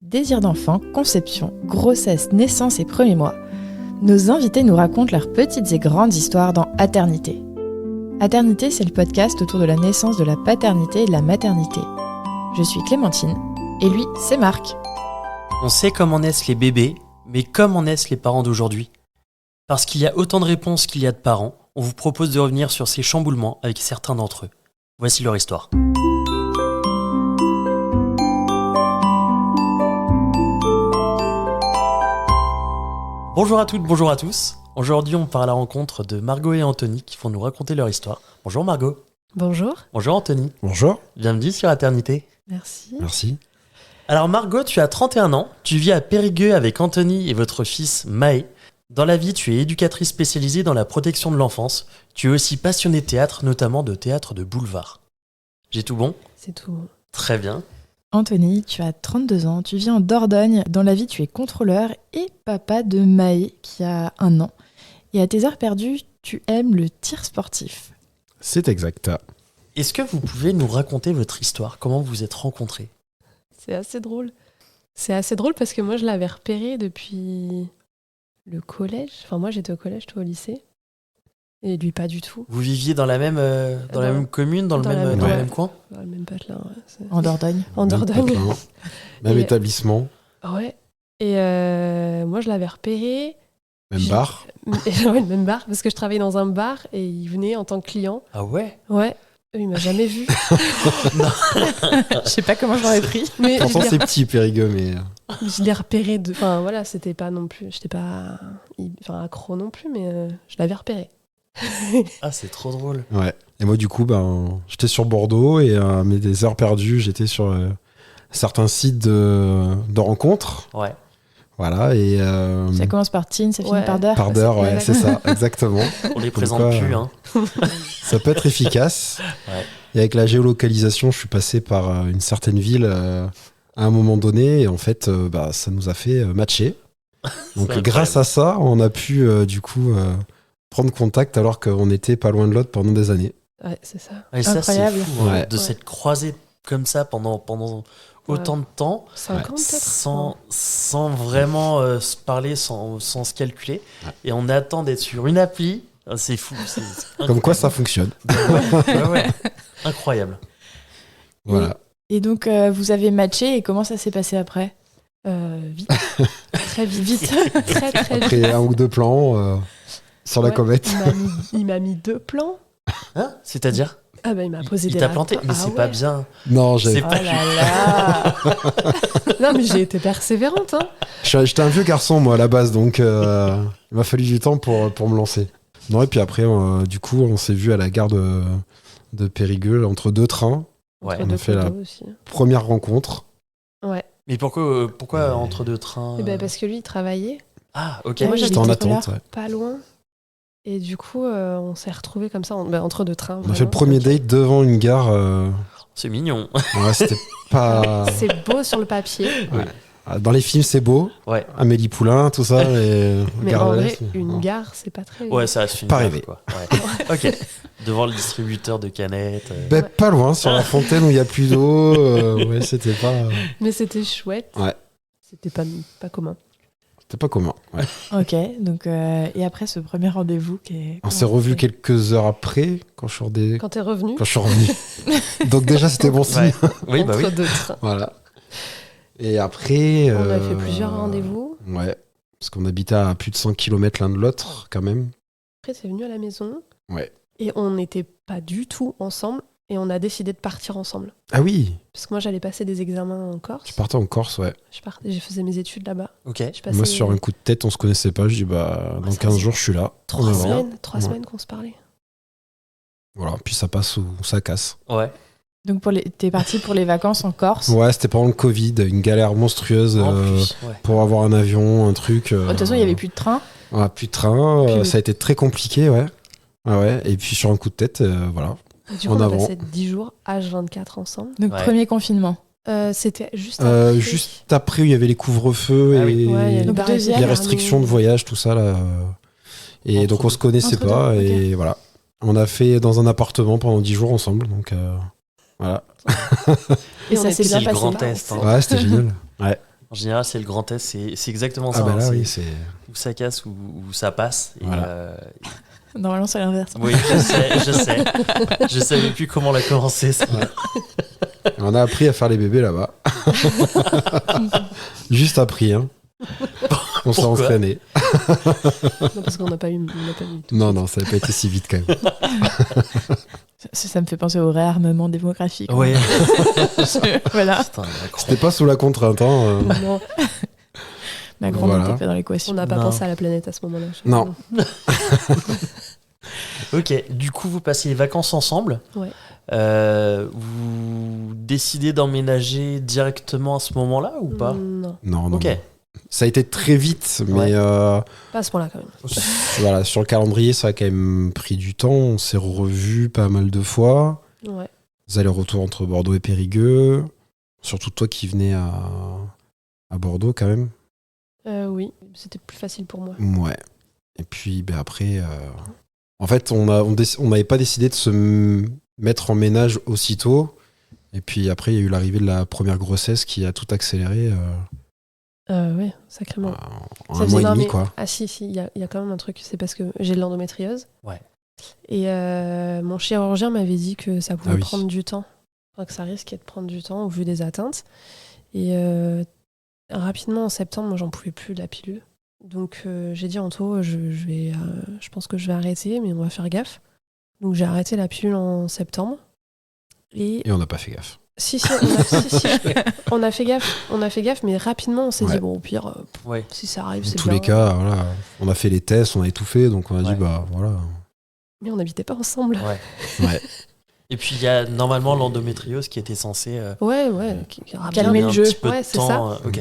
Désir d'enfant, conception, grossesse, naissance et premiers mois. Nos invités nous racontent leurs petites et grandes histoires dans Aternité. Aternité, c'est le podcast autour de la naissance, de la paternité et de la maternité. Je suis Clémentine, et lui, c'est Marc. On sait comment naissent les bébés, mais comment naissent les parents d'aujourd'hui ? Parce qu'il y a autant de réponses qu'il y a de parents, on vous propose de revenir sur ces chamboulements avec certains d'entre eux. Voici leur histoire. Bonjour à toutes, bonjour à tous. Aujourd'hui, on part à la rencontre de Margot et Anthony qui vont nous raconter leur histoire. Bonjour Margot. Bonjour. Bonjour Anthony. Bonjour. Bienvenue sur Aternité. Merci. Merci. Alors Margot, tu as 31 ans, tu vis à Périgueux avec Anthony et votre fils Maë. Dans la vie, tu es éducatrice spécialisée dans la protection de l'enfance. Tu es aussi passionnée de théâtre, notamment de théâtre de boulevard. J'ai tout bon ? C'est tout. Très bien. Anthony, tu as 32 ans, tu vis en Dordogne. Dans la vie, tu es contrôleur et papa de Maë, qui a 1 an. Et à tes heures perdues, tu aimes le tir sportif. C'est exact. Est-ce que vous pouvez nous raconter votre histoire ? Comment vous vous êtes rencontrés ? C'est assez drôle. C'est assez drôle parce que moi, je l'avais repéré depuis le collège. Enfin, moi, j'étais au collège, toi au lycée. Et lui, pas du tout. Vous viviez dans la même, dans la même commune, dans le même coin ? Dans le même patelin, ouais. En Dordogne. En Dordogne. Même Et- établissement, Ouais. Et moi, je l'avais repéré. même Je- bar. Ouais, le même bar, parce que je travaillais dans un bar et il venait en tant que client. Ah ouais ? Ouais. Il m'a jamais vu. Je sais pas comment j'aurais pris. Mais Pourtant, c'est petit, Périgueux, mais... je l'ai repéré. Enfin, voilà, c'était pas non plus. J'étais pas accro non plus, mais je l'avais repéré. Ah, c'est trop drôle. Ouais. Et moi, du coup, j'étais sur Bordeaux et à mes heures perdues, j'étais sur certains sites de rencontres. Ouais. Voilà, et... Ça commence par teen, ça finit Ouais. par d'heure. par d'heure, ouais, c'est ça, exactement. On les Comme présente quoi, plus, hein. Ça peut être efficace. Ouais. Et avec la géolocalisation, je suis passé par une certaine ville à un moment donné. Et en fait, ça nous a fait matcher. Donc, C'est grâce à ça, on a pu, prendre contact alors qu'on était pas loin de l'autre pendant des années. Ouais, c'est ça. Et ça, c'est Incroyable. fou, hein, Ouais. de s'être croisés comme ça pendant autant de temps, 5 ans peut-être. sans vraiment se parler, sans se calculer. Ouais. Et on attend d'être sur une appli. Ah, c'est fou. C'est Comme quoi, ça fonctionne. ouais. Incroyable. Voilà. Et donc, vous avez matché, et comment ça s'est passé après ? Vite. Très vite. Très, très vite. Après un ou deux plans sur la Ouais, comète. Il m'a mis 2 plans. Hein ? C'est-à-dire ? Ah bah il m'a posé Il des t'a lapins. planté ? Mais Ah c'est ouais. pas bien. Non, C'est Oh pas là là. Non mais j'ai été persévérante. Hein. j'étais un vieux garçon, moi, à la base. Donc, il m'a fallu du temps pour me lancer. Non, et puis après, du coup, on s'est vu à la gare de Périgueux, entre deux trains. Ouais. Entre on a deux fait la- poteaux aussi. Première rencontre. Ouais. Mais pourquoi entre deux trains Et ben parce que lui il travaillait Ah, ok. Ouais, moi, J'étais j'habite en contrôleur. attente. Ouais. pas loin. Et du coup on s'est retrouvés comme ça entre deux trains. On a fait le premier date devant une gare. C'est mignon. Ouais, c'était pas. C'est beau sur le papier. Dans les films, c'est beau. Ouais. Amélie Poulain, tout ça. Et Mais Gare en de vrai l'Est, une non. gare c'est pas très. Ouais, ça reste une Pas gaffe, rêvé. quoi. Ouais. Ok. Devant le distributeur de canettes. Ben, pas loin, sur la fontaine où il n'y a plus d'eau. Ouais, c'était pas Mais c'était chouette. Ouais. C'était pas commun. commun. Ouais. Ok, donc, et après ce premier rendez-vous qui est... On s'est revus quelques heures après, quand je suis Quand t'es revenu quand je suis revenu. Donc déjà, c'était bon signe. Ouais. Oui, bah oui. entre deux trains. Voilà. Et après... On a fait plusieurs rendez-vous. Ouais. Parce qu'on habitait à plus de 100 km l'un de l'autre, quand même. Après c'est venu à la maison. Ouais. Et on n'était pas du tout ensemble. Et on a décidé de partir ensemble. Ah oui, Parce que moi, j'allais passer des examens en Corse. tu partais en Corse, ouais. Je faisais mes études là-bas. Ok. Je passais Moi, sur un coup de tête, on se connaissait pas. Je dis, dans ça 15 faisait jours, je suis là. 3 On va. semaines, 3 Ouais. semaines qu'on se parlait. Voilà, puis ça passe ou ça casse. Ouais. Donc, t'es parti pour les vacances en Corse. Ouais, c'était pendant le Covid, une galère monstrueuse En plus, ouais. pour avoir un avion, un truc. De toute façon, il n'y avait plus de train. Ouais, plus de train, Puis- ça a été très compliqué, ouais. Ah ouais, et puis sur un coup de tête, voilà. Et du coup, En on a avant. passé 10 jours, H24 ensemble. Donc, Ouais. premier confinement. C'était juste après. Juste après, il y avait les couvre-feux Ah oui. et Ouais, il y a le Donc, bar deuxième. était les restrictions de fermé. voyage, tout ça, là. Et Entre donc, on se connaissait Entre pas, deux, et voilà. On a fait dans un appartement pendant 10 jours ensemble, donc voilà. Et on ça est s'est plus bien le passé. Grand Est, hein. Ouais, c'était génial. Ouais. En général, c'est le grand test, c'est exactement ça. Ah bah là, hein, oui, c'est c'est... où ça casse ou ça passe. Et, Voilà. Normalement, c'est l'inverse. oui, je sais. Je savais plus comment la commencer. Ça. Ouais. On a appris à faire les bébés là-bas. Juste appris, hein. On s'est Pourquoi entraîné. Non, parce qu'on n'a pas eu. Non, ça n'a pas été si vite quand même. Ça me fait penser au réarmement démographique. Ouais. Voilà. Putain, Macron. C'était pas sous la contrainte, hein. Non, Ma grande Voilà. n'était pas dans on l'équation. n'a pas Non. pensé à la planète à ce moment-là. Non. Ok, du coup, vous passez les vacances ensemble. Ouais. Vous décidez d'emménager directement à ce moment-là ou pas Non, Non. Ok. Ça a été très vite, mais Ouais. pas à ce point-là quand même. voilà, sur le calendrier, ça a quand même pris du temps. On s'est revus pas mal de fois. Ouais. Des allers-retours entre Bordeaux et Périgueux. Surtout toi qui venais à Bordeaux quand même. Oui, c'était plus facile pour moi. Ouais. Et puis ben après, en fait, on n'avait pas décidé de se mettre en ménage aussitôt. Et puis après, il y a eu l'arrivée de la première grossesse qui a tout accéléré Ouais, sacrément. en Ça un faisait mois et non, demi, mais- quoi. Ah si, il y a quand même un truc, c'est parce que j'ai de l'endométriose. Ouais. Et mon chirurgien m'avait dit que ça pouvait Ah oui. prendre du temps. Enfin, que ça risquait de prendre du temps au vu des atteintes. Et rapidement, en septembre, moi, j'en pouvais plus de la pilule. Donc j'ai dit, Anto, je pense que je vais arrêter, mais on va faire gaffe. Donc j'ai arrêté la pilule en septembre. Et Et on n'a pas fait gaffe. si, on a fait gaffe, mais rapidement, on s'est Ouais. dit, bon, au pire, Ouais. si ça arrive, Dans c'est tous bien. les cas, voilà, on a fait les tests, on avait tout fait, donc on a dit, Ouais. bah voilà. Mais on n'habitait pas ensemble. Ouais. Ouais. Et puis, il y a normalement l'endométriose qui était censée Ouais, qui Calmer donner le un jeu. petit peu Ouais, de c'est temps. ça. Ok.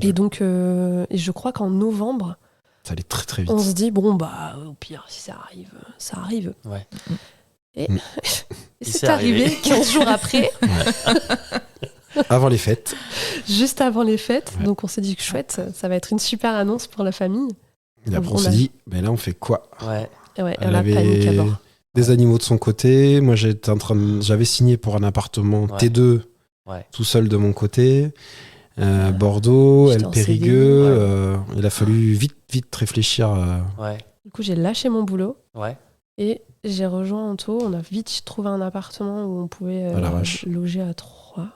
Et donc, et je crois qu'en novembre, Ça allait très très vite. on se dit, bon, bah, au pire, si ça arrive, ça arrive. Ouais. Et, Mm. et c'est c'est arrivé arrivé. 15 jours après, Avant les fêtes. juste avant les fêtes. Ouais. Donc, on s'est dit que chouette, ça va être une super annonce pour la famille. Et après, on On s'est a- dit, ben là, on fait quoi? Ouais. Et ouais, Elle on a paniqué à avait bord. des animaux de son côté. Moi, j'avais signé pour un appartement Ouais. T2 Ouais. tout seul de mon côté. Bordeaux, J'étais elle en Périgueux. CDI, Il a fallu vite réfléchir. Ouais. Du coup, j'ai lâché mon boulot Ouais. et j'ai rejoint Anto. On a vite trouvé un appartement où on pouvait À l'arrache. loger à 3.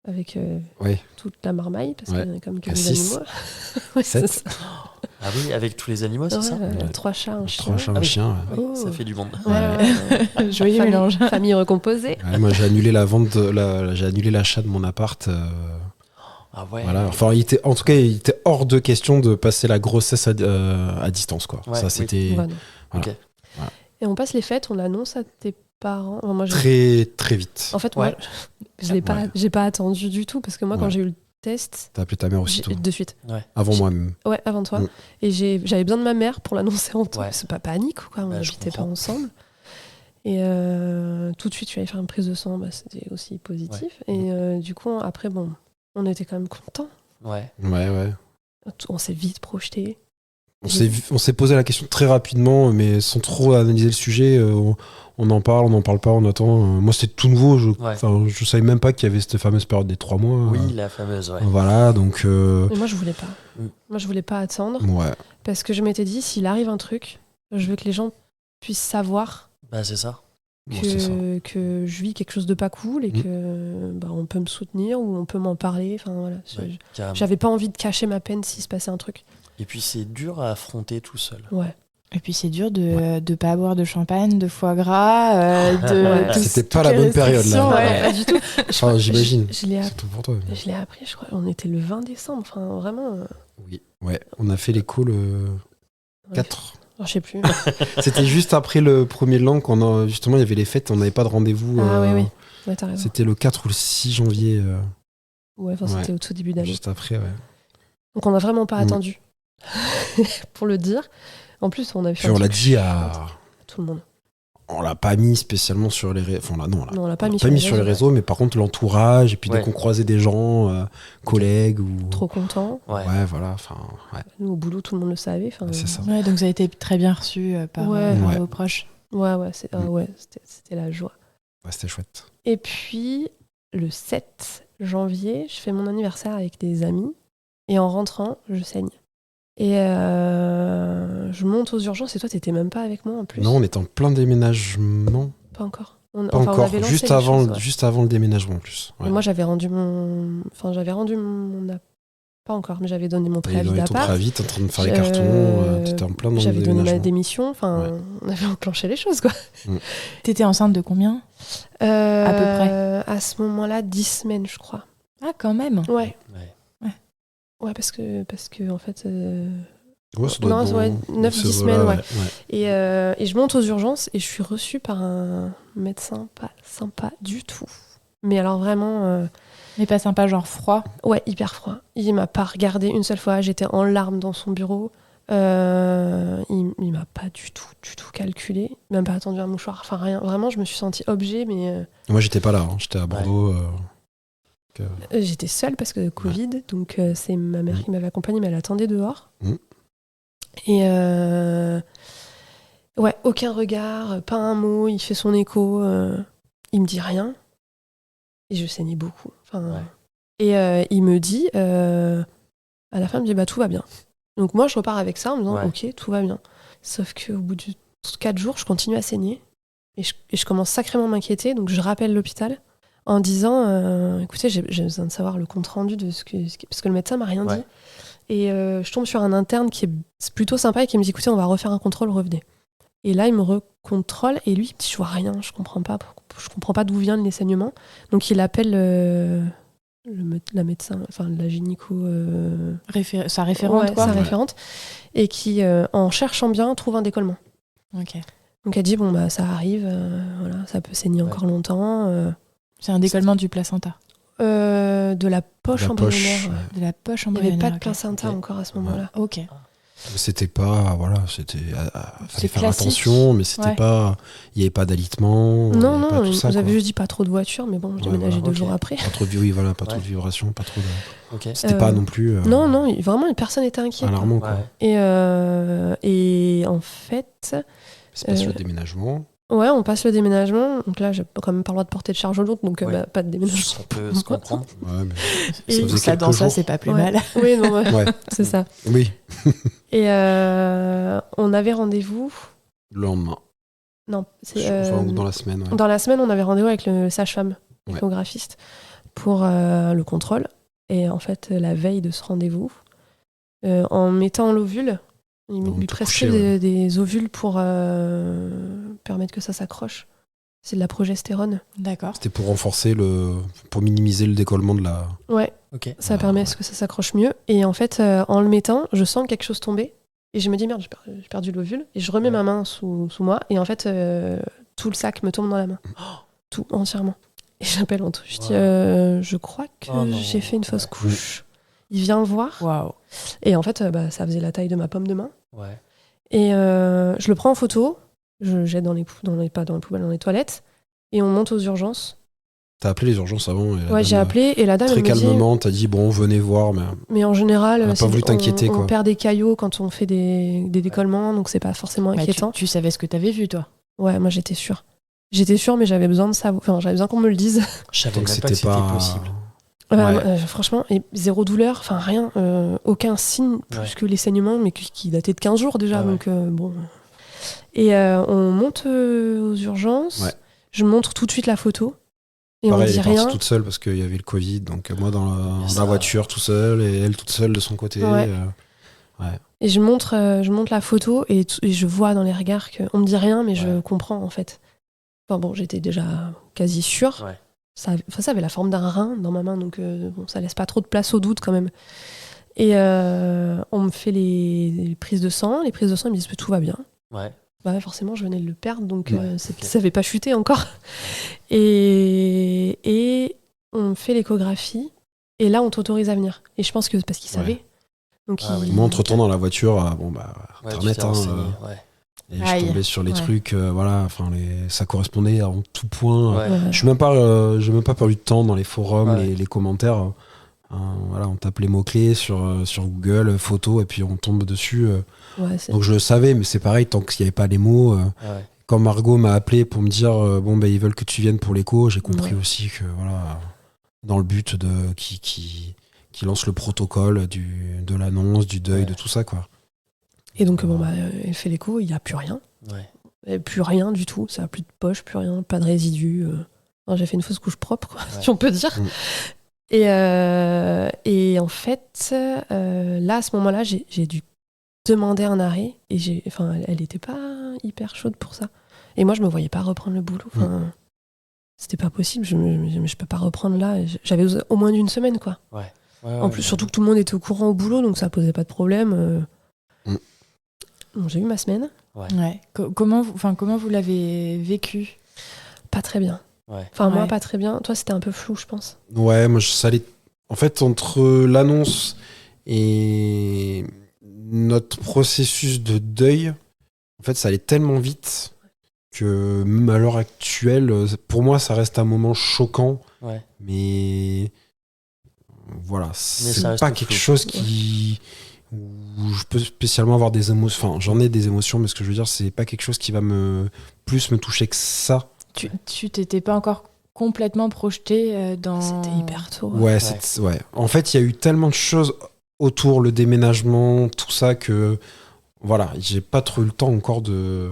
Avec Ouais. toute la marmaille, parce Ouais. qu'il y en a comme que À des 6. animaux. Ouais, c'est 7. ça. Ah oui, avec tous les animaux, c'est Ouais, ça Ouais. 3 chats, un chien. 3 chats, Ah un oui. chien. Ouais. Oui, Oh. ça fait du monde. Ouais. Joyeux famille, mélange. famille recomposée. Ouais, moi, j'ai annulé la vente, j'ai annulé l'achat de mon appart. Ah ouais. Voilà. Enfin, en tout cas, il était hors de question de passer la grossesse à distance, quoi. Ouais, Ça, oui. c'était Voilà. Voilà. Ok. Et on passe les fêtes, on annonce à tes parents. Enfin, moi, très très vite. En fait, Ouais. moi, je l'ai pas, Ouais. j'ai pas attendu du tout, parce que moi, quand Ouais. j'ai eu le test, T'as appelé ta mère aussitôt. de suite. Avant moi même. Ouais, avant toi. Mm. Et j'avais besoin de ma mère pour l'annoncer en tout. Ouais. C'est pas panique, quoi. On Bah, je n'habitait pas comprends. ensemble. Et tout de suite, je suis allée faire une prise de sang. Bah, c'était aussi positif. Ouais. Et du coup, après, bon, on était quand même contents. Ouais. Ouais. On s'est vite projeté. On s'est posé la question très rapidement, mais sans trop analyser le sujet. On en parle, on n'en parle pas, on attend. Moi, c'était tout nouveau. Ouais. Je savais même pas qu'il y avait cette fameuse période des 3 mois. Oui, la fameuse, ouais. Voilà, donc. Mais moi, je voulais pas. Mm. Moi, je voulais pas attendre. Ouais. Parce que je m'étais dit, s'il arrive un truc, je veux que les gens puissent savoir Bah, c'est ça. Bon, c'est ça. que je vis quelque chose de pas cool et Mm. que bah, on peut me soutenir ou on peut m'en parler. Enfin, voilà. Ouais, carrément. J'avais pas envie de cacher ma peine s'il se passait un truc. Et puis, c'est dur à affronter tout seul. Ouais. Et puis c'est dur de pas boire de champagne, de foie gras, Ouais. C'était pas la bonne période, là. Ouais. Pas du tout. Enfin, j'imagine. Je l'ai C'est tout pour toi. Je l'ai appris, je crois. On était le 20 décembre. Enfin, vraiment. Oui. Ouais, on a fait l'écho le Ouais. 4. Je sais plus. C'était juste après le premier de l'an justement, il y avait les fêtes, on n'avait pas de rendez-vous. Ah oui. Ouais, t'as raison. C'était le 4 ou le 6 janvier, Ouais, enfin, Ouais. c'était au tout début d'année. juste après, ouais. Donc, on n'a vraiment pas Mm. attendu pour le dire. En plus, on avait fait Puis un on l'a truc dit chouette à. tout le monde. On l'a pas mis spécialement sur les réseaux. Enfin, là, non, Non, on l'a pas on mis l'a pas mis sur les réseaux, mais par contre, l'entourage, et puis Ouais. dès qu'on croisait des gens, collègues ou. Trop content. Ouais. Ouais, voilà, enfin, ouais, Nous, au boulot, tout le monde le savait. Enfin, c'est ça. Ouais, donc ça a été très bien reçu par, Ouais. par Ouais. vos proches. Ouais, Mm. c'était la joie. Ouais, c'était chouette. Et puis, le 7 janvier, je fais mon anniversaire avec des amis. Et en rentrant, je saigne. Et je monte aux urgences. Et toi, t'étais même pas avec moi en plus. Non, on est en plein déménagement. Pas encore. Pas on encore, avait lancé juste les avant, choses, ouais. juste avant le déménagement en plus. Ouais. Et moi, j'avais rendu mon... Pas encore, mais j'avais donné mon Et préavis dans ton d'appart. préavis, t'es en train de faire les Je- cartons, t'étais en plein dans le J'avais donné ma déménagement. démission. Enfin, Ouais. on avait enclenché les choses, quoi. T'étais enceinte de combien ? À peu près. À ce moment-là, 10 semaines, je crois. Ah, quand même. Ouais. Ouais. Ouais, parce que en fait... Ouais, ça doit Non, être ouais, dans 9-10 ces semaines, eaux-là, ouais. Et je monte aux urgences et je suis reçue par un médecin pas sympa du tout. Mais alors vraiment, Mais pas sympa, genre froid. ouais, hyper froid. Il m'a pas regardé une seule fois. J'étais en larmes dans son bureau. Il m'a pas du tout calculé. Même pas attendu un mouchoir. Enfin, rien. Vraiment, je me suis sentie objet, mais Moi, j'étais pas là, hein. J'étais à Bordeaux. j'étais seule parce que Covid. Donc, c'est ma mère qui m'avait accompagnée, mais elle attendait dehors. Et ouais, aucun regard, pas un mot. Il fait son écho. Il me dit rien. Et je saignais beaucoup. Enfin, et il me dit, à la fin, il me dit, bah tout va bien. Donc moi, je repars avec ça en me disant, ok, tout va bien. Sauf qu'au bout de 4 jours, je continue à saigner. Et je commence sacrément à m'inquiéter. Donc je rappelle l'hôpital en disant, écoutez, j'ai besoin de savoir le compte-rendu de parce que le médecin m'a rien dit. Et je tombe sur un interne qui est plutôt sympa et qui me dit, écoutez, on va refaire un contrôle, revenez. Et là, il me recontrôle et lui, je vois rien, je comprends pas d'où viennent les saignements. Donc il appelle la médecin, enfin la gynéco, Sa référente, ouais, quoi. sa référente, et qui, en cherchant bien, trouve un décollement. Ok. Donc elle dit bon bah ça arrive, voilà, ça peut saigner encore longtemps. C'est un décollement du placenta. De la poche La embryonnaire. poche, Ouais. De la poche Il n'y avait embryonnaire. pas de placenta encore à ce moment-là. Ok. C'était pas, voilà, c'était, fallait C'est faire classique. attention, mais c'était pas, il y avait pas d'alitement. il y Non, avait pas non, tout ça, vous avez quoi. juste dit pas trop de voitures, mais bon, je Ouais, déménageais voilà, 2 jours après. Pas trop de, oui, voilà, pas trop de vibrations, pas trop de. Ok. C'était pas non plus. Non, non, vraiment, personne n'était inquiet. Alarmant, quoi. Et en fait, C'est pas sur le déménagement. ouais, on passe le déménagement. Donc là, j'ai quand même pas le droit de porter de charge lourde, donc Ouais. bah, pas de déménagement. On peut se comprendre. Ouais, mais Et ça faisait Ça, quelques dans ça, jours. c'est pas plus Ouais. mal. Oui, non, ouais, Ouais, c'est ça. oui. Et on avait rendez-vous. Le lendemain. Non, c'est. Enfin, ou dans la semaine, ouais. Dans la semaine, on avait rendez-vous avec le sage-femme, Ouais. échographiste, pour le contrôle. Et en fait, la veille de ce rendez-vous, en mettant l'ovule, il On lui t'a prescrit couché, ouais. des ovules pour permettre que ça s'accroche. C'est de la progestérone. D'accord. C'était pour renforcer pour minimiser le décollement de la. Ouais, Ok. ça permet à ce que ça s'accroche mieux. Et en fait, en le mettant, je sens quelque chose tomber. Et je me dis, merde, j'ai perdu l'ovule. Et je remets ma main sous moi. Et en fait, tout le sac me tombe dans la main. Tout, entièrement. Et j'appelle Anto. Je dis, je crois que j'ai fait une fausse couche. Il vient voir. Waouh. Et en fait, ça faisait la taille de ma pomme de main. Ouais. Et je le prends en photo. Je le jette pas dans les poubelles, dans les toilettes. Et on monte aux urgences. T'as appelé les urgences avant. Et la Ouais, dame, j'ai appelé. Et la dame, très elle me dit... calmement, t'as dit bon, venez voir, Mais en général, Elle a pas voulu t'inquiéter, on quoi. perd des caillots quand on fait des décollements, donc c'est pas forcément Bah, inquiétant. tu savais ce que t'avais vu, toi. Ouais, moi j'étais sûre. J'étais sûre, mais j'avais besoin de savoir. Enfin, j'avais besoin qu'on me le dise. Je savais donc même pas c'était que pas. c'était possible. Ouais. Franchement, et zéro douleur, enfin rien, aucun signe plus que les saignements, mais qui dataient de 15 jours déjà, Ah ouais. donc bon. Et on monte aux urgences. Ouais. Je montre tout de suite la photo. Et Pareil, on elle dit est partie rien. toute seule parce qu'il y avait le Covid, donc moi dans Ça. la voiture tout seul et elle toute seule de son côté. Ouais. Et je montre la photo et je vois dans les regards qu'on me dit rien, mais je comprends en fait. Enfin bon, j'étais déjà quasi sûre. Ouais. Ça avait la forme d'un rein dans ma main, donc bon, ça laisse pas trop de place au doute quand même. Et on me fait les prises de sang. Les prises de sang, ils me disent que tout va bien. Ouais. Bah forcément, je venais de le perdre, donc ça n'avait pas chuté encore. Et on me fait l'échographie. Et là, on t'autorise à venir. Et je pense que c'est parce qu'ils savaient. Donc Moi, entre-temps, dans la voiture, Ouais, tu Internet, t'es renseigné, ouais. et je Aïe. tombais sur les Ouais. trucs, voilà, enfin, ça correspondait en tout point. Ouais. Je n'ai même pas perdu de temps dans les forums, Ouais. les commentaires. Voilà, on tape les mots-clés sur Google, photos, et puis on tombe dessus. Donc je le savais, mais c'est pareil, tant qu'il n'y avait pas les mots. Ouais. Quand Margot m'a appelé pour me dire ils veulent que tu viennes pour l'écho, j'ai compris Ouais. aussi que voilà. dans le but qui lance le protocole de l'annonce, du deuil, de tout ça, quoi. Et donc, elle fait l'écho, il n'y a plus rien. Ouais. Et plus rien du tout, ça n'a plus de poche, plus rien, pas de résidus. Non, j'ai fait une fausse couche propre, quoi, si on peut dire. Et en fait, là, à ce moment-là, j'ai dû demander un arrêt. Et elle n'était pas hyper chaude pour ça. Et moi, je me voyais pas reprendre le boulot. C'était pas possible, je peux pas reprendre là. J'avais au moins d'une semaine, quoi. En plus, surtout que tout le monde était au courant au boulot, donc ça posait pas de problème. Donc, j'ai eu ma semaine. Ouais. Comment vous l'avez vécu ? Pas très bien. Moi, pas très bien. Toi, c'était un peu flou, je pense. Ouais, moi, ça allait... En fait, entre l'annonce et notre processus de deuil, en fait, ça allait tellement vite que même à l'heure actuelle, pour moi, ça reste un moment choquant. Mais voilà, c'est pas quelque chose où je peux spécialement avoir des émotions. Enfin, j'en ai des émotions, mais ce que je veux dire, c'est pas quelque chose qui va plus me toucher que ça. Tu t'étais pas encore complètement projeté dans... C'était hyper tôt. Ouais. En fait, il y a eu tellement de choses autour, le déménagement, tout ça, que voilà, j'ai pas trop eu le temps encore de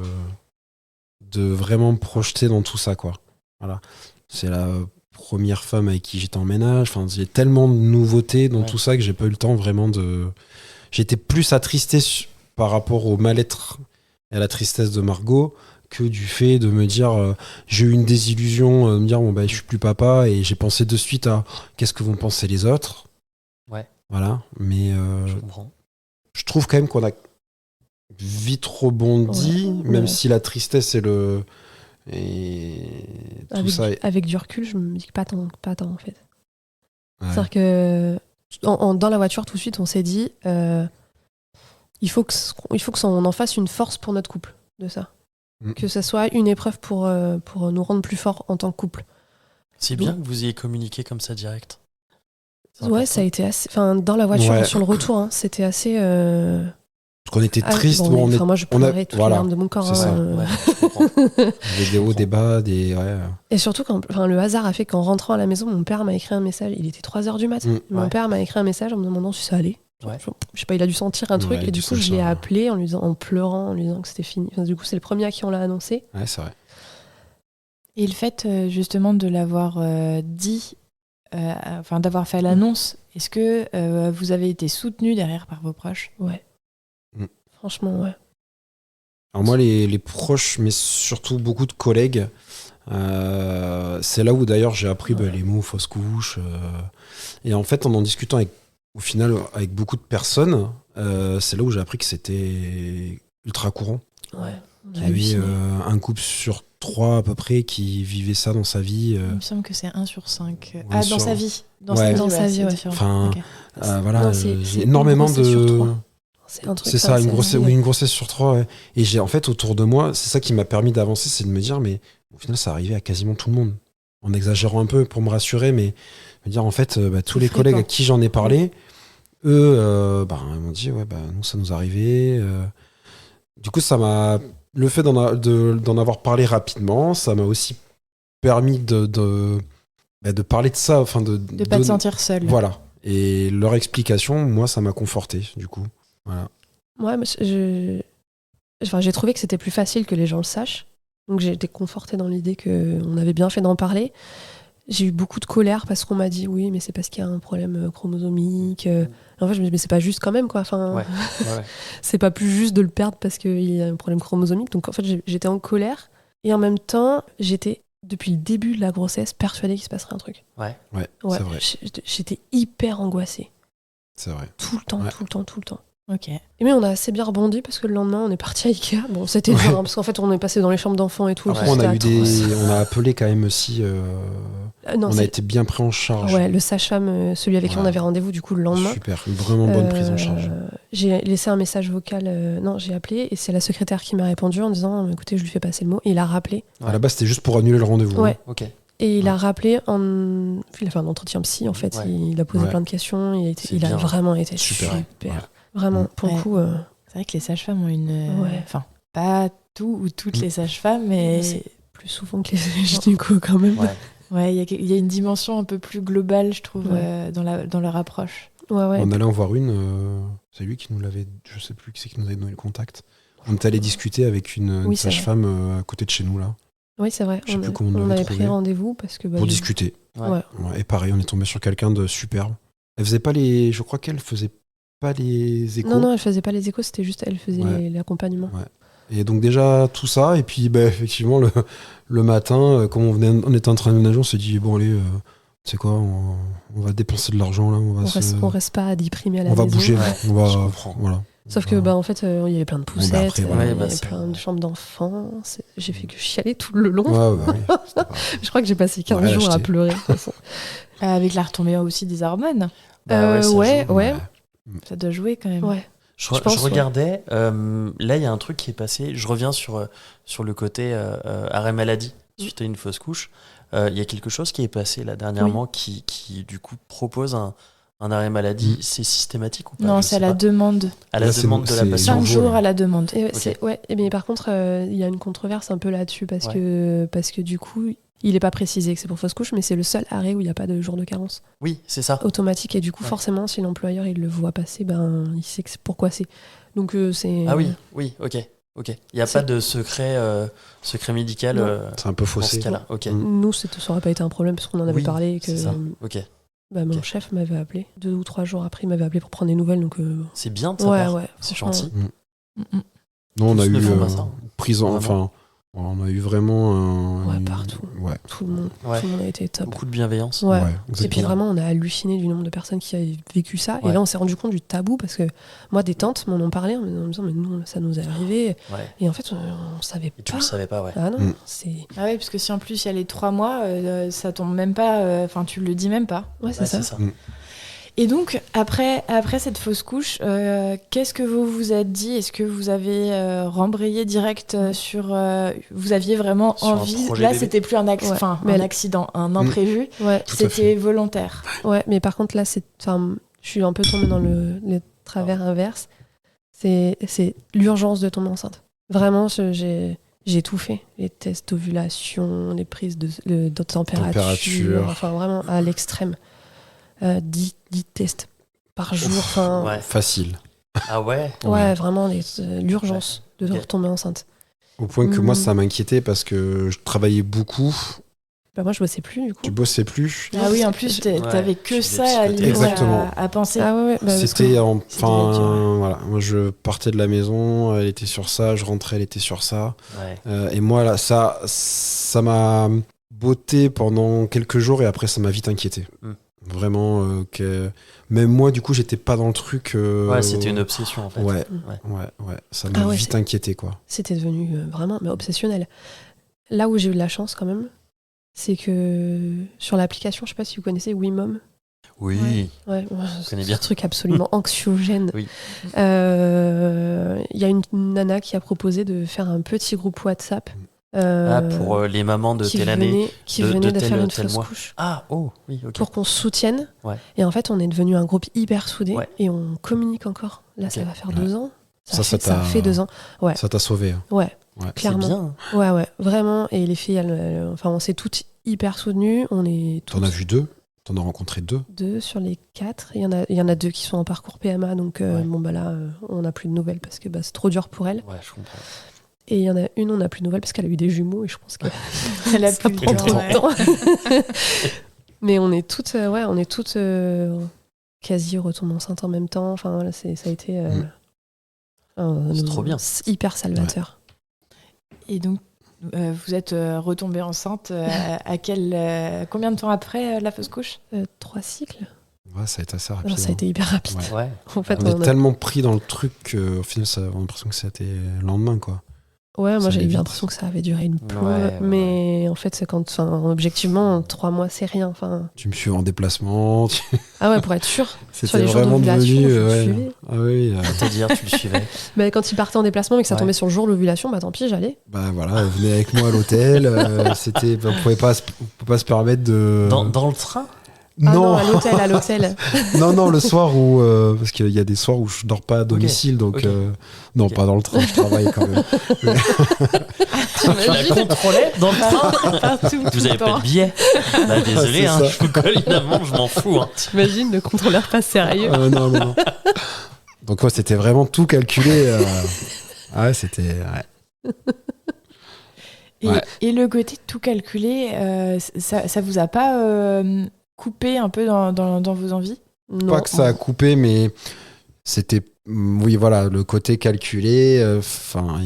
vraiment me projeter dans tout ça, quoi. Voilà. C'est la première femme avec qui j'étais en ménage. Enfin, il y a tellement de nouveautés dans tout ça que j'ai pas eu le temps vraiment de... J'étais plus attristé par rapport au mal-être et à la tristesse de Margot que du fait de me dire j'ai eu une désillusion, de me dire je suis plus papa, et j'ai pensé de suite à qu'est-ce que vont penser les autres. Voilà, mais je trouve quand même qu'on a vite rebondi, même si la tristesse et tout ça. Avec du recul, je me dis que pas tant en fait. C'est-à-dire que dans la voiture, tout de suite, on s'est dit il faut que on en fasse une force pour notre couple, de ça. Que ça soit une épreuve pour nous rendre plus forts en tant que couple. C'est bien que vous ayez communiqué comme ça direct. Ouais, ça a été assez... Enfin, dans la voiture, sur le retour, c'était assez... Parce qu'on était triste. Moi, je pleurais toutes les larmes de mon corps. C'est ça. Des hauts, des bas, des... Ouais. Et surtout, le hasard a fait qu'en rentrant à la maison, mon père m'a écrit un message. Il était 3h du matin. Mon père m'a écrit un message en me demandant si ça allait. Je sais pas, il a dû sentir un truc. Et du coup, je l'ai appelé en pleurant, en lui disant que c'était fini. Enfin, du coup, c'est le premier à qui on l'a annoncé. Ouais, c'est vrai. Et le fait, justement, de l'avoir dit... d'avoir fait l'annonce, est-ce que vous avez été soutenu derrière par vos proches ? Ouais. Franchement, ouais. Alors moi, les proches, mais surtout beaucoup de collègues, c'est là où d'ailleurs j'ai appris les mots fausse couche. Et en fait, en discutant au final avec beaucoup de personnes, c'est là où j'ai appris que c'était ultra courant. Ouais. Il y avait un couple sur 3 à peu près qui vivait ça dans sa vie. Il me semble que c'est 1 sur 5. Dans sa vie. Dans sa vie, ouais. Enfin, voilà, j'ai énormément de... C'est ça, une grossesse sur 3. Ouais. Et j'ai, en fait, autour de moi, c'est ça qui m'a permis d'avancer, c'est de me dire, mais au final, ça arrivait à quasiment tout le monde. En exagérant un peu pour me rassurer, mais me dire, en fait, tous les collègues à qui j'en ai parlé, eux, ils m'ont dit, nous, ça nous arrivait. Du coup, ça m'a... Le fait d'en avoir parlé rapidement, ça m'a aussi permis de parler de ça. Enfin, de pas te sentir seul. Voilà. Et leur explication, moi, ça m'a conforté, du coup. Voilà. Ouais, j'ai trouvé que c'était plus facile que les gens le sachent. Donc j'ai été confortée dans l'idée qu'on avait bien fait d'en parler. J'ai eu beaucoup de colère parce qu'on m'a dit oui, mais c'est parce qu'il y a un problème chromosomique. En fait, je me dis, mais c'est pas juste quand même, quoi. Enfin, c'est pas plus juste de le perdre parce qu'il y a un problème chromosomique. Donc en fait, j'étais en colère. Et en même temps, j'étais, depuis le début de la grossesse, persuadée qu'il se passerait un truc. Ouais, c'est vrai. J'étais hyper angoissée. C'est vrai. Tout le temps. Ok. Mais on a assez bien rebondi parce que le lendemain on est parti à Ikea. Bon, c'était dur parce qu'en fait on est passé dans les chambres d'enfants et tout. Après, on a appelé quand même aussi. On a été bien pris en charge. Ouais, le sage-femme, celui avec qui on avait rendez-vous du coup le lendemain. Super, une vraiment bonne prise en charge. J'ai laissé un message vocal. Non, j'ai appelé et c'est la secrétaire qui m'a répondu en disant écoutez, je lui fais passer le mot. Et il a rappelé. À la base, c'était juste pour annuler le rendez-vous. Ouais. Hein. Ok. Et il a rappelé il a fait un entretien psy en fait. Il a posé plein de questions. Il a vraiment été super. Ouais. Vraiment, pour le coup. C'est vrai que les sages-femmes ont une. Enfin, pas tout ou toutes les sages-femmes, mais. C'est plus souvent que les gynécos quand même. Ouais, il y a une dimension un peu plus globale, je trouve, Ouais. dans leur approche. Ouais. On allait en voir une, c'est lui qui nous l'avait, je sais plus qui c'est qui nous avait donné le contact. On est allé discuter avec une Oui, c'est sage-femme à côté de chez nous là, Oui, c'est vrai. Je sais plus comment on on l'avait avait trouvé. pris rendez-vous parce que... pour discuter. Ouais. Ouais. Ouais, et pareil, on est tombé sur quelqu'un de superbe. Elle faisait pas les, je crois qu'elle faisait pas les échos. Non, elle faisait pas les échos, c'était juste elle faisait Ouais. l'accompagnement. Ouais. Et donc déjà tout ça, et puis effectivement le matin, comme on était en train de nager, on s'est dit bon allez, tu sais quoi, on va dépenser de l'argent là, On reste pas à 10 primés à la on va maison. bouger, Ouais, on va, je comprends. voilà. Sauf que en fait, il y avait plein de bah, poussettes, après, il ouais. y avait c'est plein vrai. de chambres d'enfants. J'ai fait que chialer tout le long. Ouais, bah, oui, c'était pas- Je crois que j'ai passé 15 Ouais, jours à acheter. pleurer. De toute façon. Avec la retombée aussi des hormones. Bah ça ouais, joue. ouais. Ça doit jouer quand même. Ouais. Je Je pense, regardais, là il y a un truc qui est passé, je reviens sur le côté arrêt maladie suite à une fausse couche. Il y a quelque chose qui est passé là dernièrement qui du coup propose un arrêt maladie. C'est systématique ou pas? Non, Je c'est à sais la pas. demande. À la Là, c'est- demande de la c'est- patiente. 5 jours, jours là. à la demande. Et Ok. mais par contre, il y a une controverse un peu là-dessus parce Ouais. que du coup, il n'est pas précisé que c'est pour fausse couche, mais c'est le seul arrêt où il n'y a pas de jour de carence Oui, c'est ça. automatique. Et du coup, Ouais. forcément, si l'employeur il le voit passer, il sait pourquoi c'est. Donc c'est. Ah oui, ok. Il n'y a C'est- pas de secret médical Non. c'est un peu dans ce faussé. cas-là. Ok. Mm. Ça n'aurait pas été un problème parce qu'on en avait Oui, parlé et que c'est ça. Ok. mon Ok. chef m'avait appelé 2 ou 3 jours après, il m'avait appelé pour prendre des nouvelles. Donc C'est bien de sa ouais, part. ouais, C'est franchement, gentil. Non, on a Tous ne eu font pas ça. prise en, Vraiment. enfin, on a eu vraiment Ouais, partout. Ouais. tout le monde a été top. Beaucoup de bienveillance. Ouais. Ouais, Et puis exactement. vraiment, on a halluciné du nombre de personnes qui avaient vécu ça. Ouais. Et là, on s'est rendu compte du tabou parce que moi, des tantes m'en ont parlé en me disant, mais nous, ça nous est arrivé. Ouais. Et en fait, on savait Et tu pas. le savais pas, ouais. Ah non, Mm. c'est. Ah oui, parce que si en plus il y a les 3 mois, ça tombe même pas. Enfin, tu le dis même pas. Ouais, c'est Ouais, ça. c'est ça. Et donc, après cette fausse couche, qu'est-ce que vous vous êtes dit? Est-ce que vous avez rembrayé direct sur... vous aviez vraiment Sur un envie... projet Là, bébé. c'était plus un, Ouais, mais un elle- accident, un imprévu. Ouais, Tout à C'était fait. volontaire. ouais, mais par contre, là, je suis un peu tombée dans le travers inverse. C'est l'urgence de tomber enceinte. Vraiment, j'ai tout fait. Les tests d'ovulation, les prises de température, enfin vraiment à l'extrême. 10 tests par jour. Enfin, Ouais. Facile. Ah ouais. ouais, vraiment l'urgence de Ok. retomber enceinte. Au point que moi, Mm. ça m'inquiétait parce que je travaillais beaucoup. Moi, je bossais plus du coup. Tu bossais plus. Ah oui, en plus, Ouais, t'avais que tu ça devais à, psychoter. Exactement. à penser. Ah ouais, parce que- C'était enfin dur. voilà, moi je partais de la maison, elle était sur ça, je rentrais, elle était sur ça. Ouais. Et moi là, ça m'a botté pendant quelques jours et après ça m'a vite inquiété. Mm. Vraiment que même moi du coup j'étais pas dans le truc. Ouais, c'était une obsession en fait. Ouais, Ouais. ouais, ça m'a Ah ouais, vite c'est- inquiété quoi. C'était devenu vraiment obsessionnel. Là où j'ai eu de la chance quand même, c'est que sur l'application, je sais pas si vous connaissez WeMom. Oui. Ouais, connais ce bien. truc absolument anxiogène. Oui. Il y a une nana qui a proposé de faire un petit groupe WhatsApp. Pour les mamans de qui telle année. venait de tel- faire une tel fausse mois. couche. Ah, oh, oui, ok. Pour qu'on se soutienne. Ouais. Et en fait, on est devenu un groupe hyper soudé Ouais. et on communique encore. Là, Ok. ça va faire Ouais. 2 ans. Ça Ça t'a- fait 2 ans. Ouais, Ça t'a sauvé. Hein. ouais, Ouais. C'est clairement. bien. Ouais, vraiment. Et les filles, enfin, on s'est toutes hyper soutenues. On est T'en toutes as vu 2, t'en as rencontré 2. 2 sur les 4. Il y en a 2 qui sont en parcours PMA. Donc, Ouais. bon, bah là, on n'a plus de nouvelles parce que c'est trop dur pour elle. Ouais, je comprends. Et il y en a une, on n'a plus de nouvelles parce qu'elle a eu des jumeaux. Et je pense que Elle a ça plus le prend temps, trop ouais. de temps. Mais on est toutes, quasi retombées enceintes en même temps. Enfin, voilà, ça a été C'est trop bien. hyper salvateur. Et donc, vous êtes retombée enceinte combien de temps après la fausse couche? 3 cycles. Ouais, ça a été assez rapide. Alors, ça a hein. été hyper rapide. Ouais. Ouais. En fait, On est on a- tellement pris dans le truc qu'au final, on a l'impression que c'était le lendemain, quoi. Ouais, Ça moi j'ai allait eu vite. l'impression que ça avait duré une plombe. Ouais. Mais en fait, c'est objectivement, 3 mois, c'est rien. Enfin, Tu me suivais en déplacement. ah ouais, pour être sûr. Sur C'était les jours vraiment d'ovulation, devenu. je me Ouais. suivais. Ah oui. C'est-à-dire, tu le suivais. Bah, quand il partait en déplacement et que ça Ouais. tombait sur le jour de l'ovulation, bah tant pis, j'allais. Bah voilà, venez avec moi à l'hôtel. On pouvait pas se permettre de. Dans le train? non, à l'hôtel. Non, le soir où parce qu'il y a des soirs où je dors pas à domicile, donc non, pas dans le train, je travaille quand même. Tu la contrôlais dans le train Partout. Vous avez pas de billet Bah, désolé, C'est hein, ça. je vous colle une amende, je m'en fous. Hein. T'imagines le contrôleur pas sérieux. Non. Donc ouais, c'était vraiment tout calculé. Ouais, c'était. Ouais. Ouais. Et le côté tout calculé, ça vous a pas coupé un peu dans vos envies? Non. Pas que ça a coupé, mais c'était. Oui, voilà, le côté calculé. Enfin,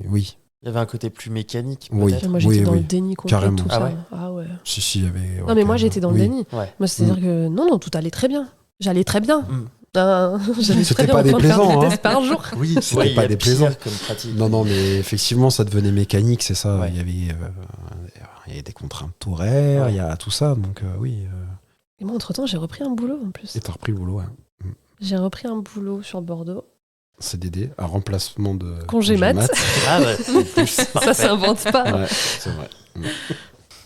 oui. Il y avait un côté plus mécanique. Oui. peut-être. Moi, j'étais dans le oui. déni complet de Carrément. tout Ah ça. ouais. Ah ouais. Si, il y avait. Non, mais moi, j'étais dans le déni. Ouais. Moi, c'est-à-dire que non, tout allait très bien. J'allais très bien. J'allais C'était très bien pas en train de faire déplaisant, des hein. tests par jour. Oui, c'était Ouais, il y pas a déplaisant. pire comme pratique. Non, mais effectivement, ça devenait mécanique, c'est ça. Ouais. Il y avait des contraintes horaires, Ouais. il y a tout ça, donc oui. Et moi, entre-temps, j'ai repris un boulot en plus. Et t'as repris le boulot, ouais. J'ai repris un boulot sur Bordeaux. CDD, un remplacement de Congé mat. Ah ouais, c'est plus Ça parfait. s'invente pas. Ouais, c'est vrai.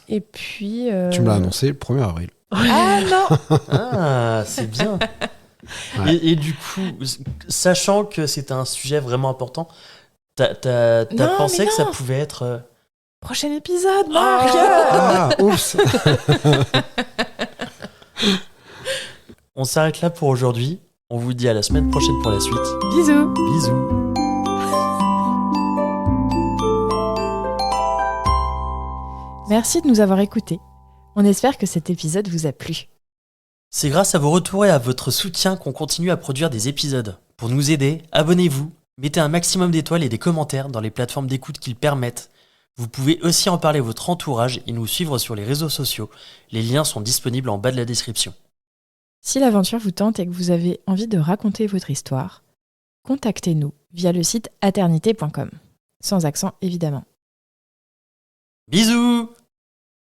Et puis. Tu me l'as annoncé le 1er avril. Ah non. Ah, c'est bien. Ouais. Et du coup, sachant que c'était un sujet vraiment important, t'as Non, pensé mais que ça non. pouvait être... Prochain épisode, Marc. Ah, oups. On s'arrête là pour aujourd'hui. On vous dit à la semaine prochaine pour la suite. Bisous. Bisous. Merci de nous avoir écoutés. On espère que cet épisode vous a plu. C'est grâce à vos retours et à votre soutien qu'on continue à produire des épisodes. Pour nous aider, abonnez-vous, mettez un maximum d'étoiles et des commentaires dans les plateformes d'écoute qu'ils permettent. Vous pouvez aussi en parler à votre entourage et nous suivre sur les réseaux sociaux. Les liens sont disponibles en bas de la description. Si l'aventure vous tente et que vous avez envie de raconter votre histoire, contactez-nous via le site aternité.com. Sans accent évidemment. Bisous!